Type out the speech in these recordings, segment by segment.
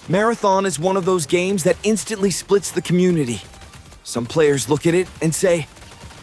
Marathon is one of those games that instantly splits the community. Some players look at it and say,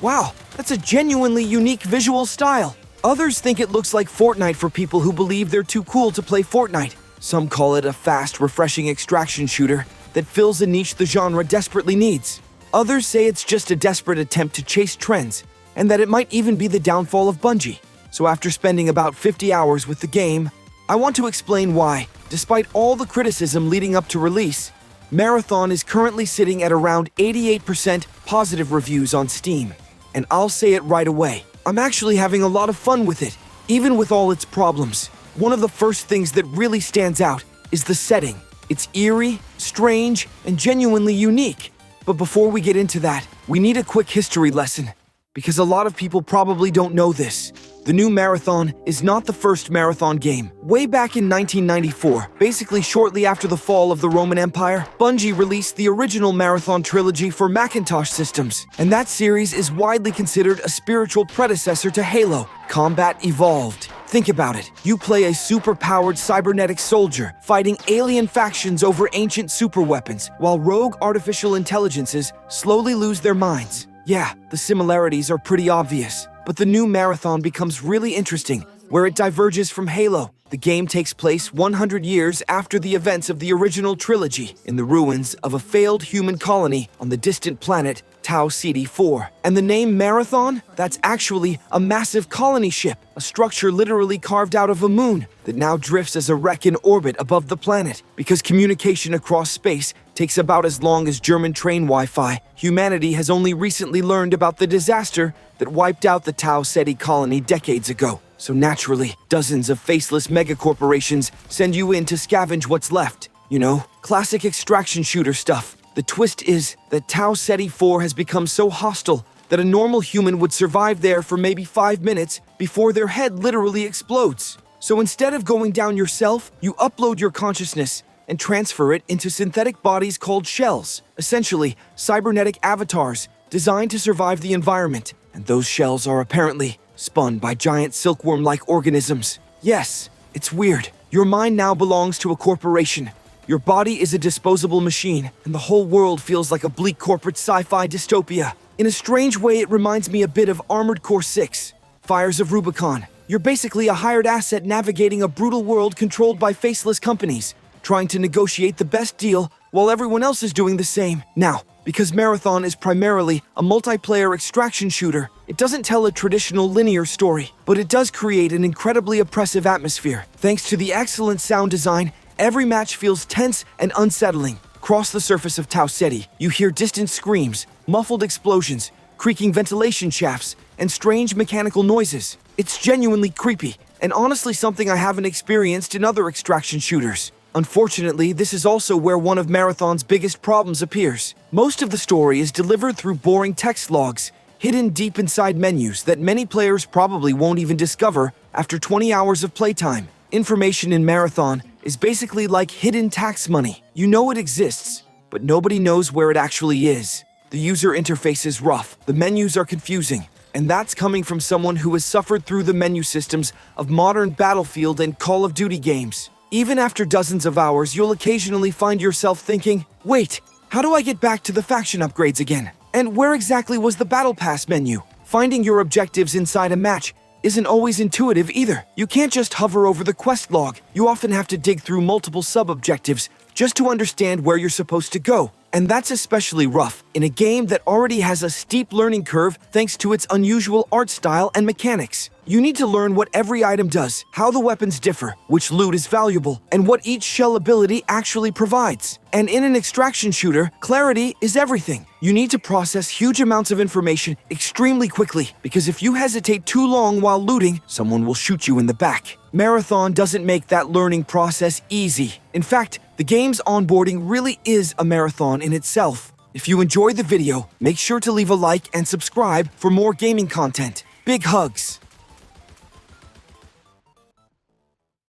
"Wow, that's a genuinely unique visual style." Others think it looks like Fortnite for people who believe they're too cool to play Fortnite. Some call it a fast, refreshing extraction shooter that fills a niche the genre desperately needs. Others say it's just a desperate attempt to chase trends, and that it might even be the downfall of Bungie. So after spending about 50 hours with the game, I want to explain why, despite all the criticism leading up to release, Marathon is currently sitting at around 88% positive reviews on Steam. And I'll say it right away, I'm actually having a lot of fun with it, even with all its problems. One of the first things that really stands out is the setting. It's eerie, strange, and genuinely unique. But before we get into that, we need a quick history lesson, because a lot of people probably don't know this. The new Marathon is not the first Marathon game. Way back in 1994, basically shortly after the fall of the Roman Empire, Bungie released the original Marathon trilogy for Macintosh systems, and that series is widely considered a spiritual predecessor to Halo, Combat Evolved. Think about it. You play a super-powered cybernetic soldier fighting alien factions over ancient superweapons, while rogue artificial intelligences slowly lose their minds. Yeah, the similarities are pretty obvious. But the new Marathon becomes really interesting, where it diverges from Halo. The game takes place 100 years after the events of the original trilogy, in the ruins of a failed human colony on the distant planet Tau Ceti-4. And the name Marathon? That's actually a massive colony ship, a structure literally carved out of a moon that now drifts as a wreck in orbit above the planet. Because communication across space takes about as long as German train Wi-Fi, humanity has only recently learned about the disaster that wiped out the Tau Ceti colony decades ago. So naturally, dozens of faceless megacorporations send you in to scavenge what's left. You know, classic extraction shooter stuff. The twist is that Tau Ceti-4 has become so hostile that a normal human would survive there for maybe 5 minutes before their head literally explodes. So instead of going down yourself, you upload your consciousness and transfer it into synthetic bodies called shells, essentially cybernetic avatars designed to survive the environment. And those shells are apparently spun by giant silkworm-like organisms. Yes, it's weird. Your mind now belongs to a corporation. Your body is a disposable machine, and the whole world feels like a bleak corporate sci-fi dystopia. In a strange way, it reminds me a bit of Armored Core 6, Fires of Rubicon. You're basically a hired asset navigating a brutal world controlled by faceless companies, trying to negotiate the best deal while everyone else is doing the same. Now, because Marathon is primarily a multiplayer extraction shooter, it doesn't tell a traditional linear story, but it does create an incredibly oppressive atmosphere. Thanks to the excellent sound design, every match feels tense and unsettling. Across the surface of Tau Ceti, you hear distant screams, muffled explosions, creaking ventilation shafts, and strange mechanical noises. It's genuinely creepy, and honestly something I haven't experienced in other extraction shooters. Unfortunately, this is also where one of Marathon's biggest problems appears. Most of the story is delivered through boring text logs, hidden deep inside menus that many players probably won't even discover after 20 hours of playtime. Information in Marathon is basically like hidden tax money. You know it exists, but nobody knows where it actually is. The user interface is rough, the menus are confusing, and that's coming from someone who has suffered through the menu systems of modern Battlefield and Call of Duty games. Even after dozens of hours, you'll occasionally find yourself thinking, wait, how do I get back to the faction upgrades again? And where exactly was the Battle Pass menu? Finding your objectives inside a match isn't always intuitive either. You can't just hover over the quest log. You often have to dig through multiple sub-objectives just to understand where you're supposed to go. And that's especially rough in a game that already has a steep learning curve thanks to its unusual art style and mechanics. You need to learn what every item does, how the weapons differ, which loot is valuable, and what each shell ability actually provides. And in an extraction shooter, clarity is everything. You need to process huge amounts of information extremely quickly, because if you hesitate too long while looting, someone will shoot you in the back. Marathon doesn't make that learning process easy. In fact, the game's onboarding really is a marathon in itself. If you enjoyed the video, make sure to leave a like and subscribe for more gaming content. Big hugs!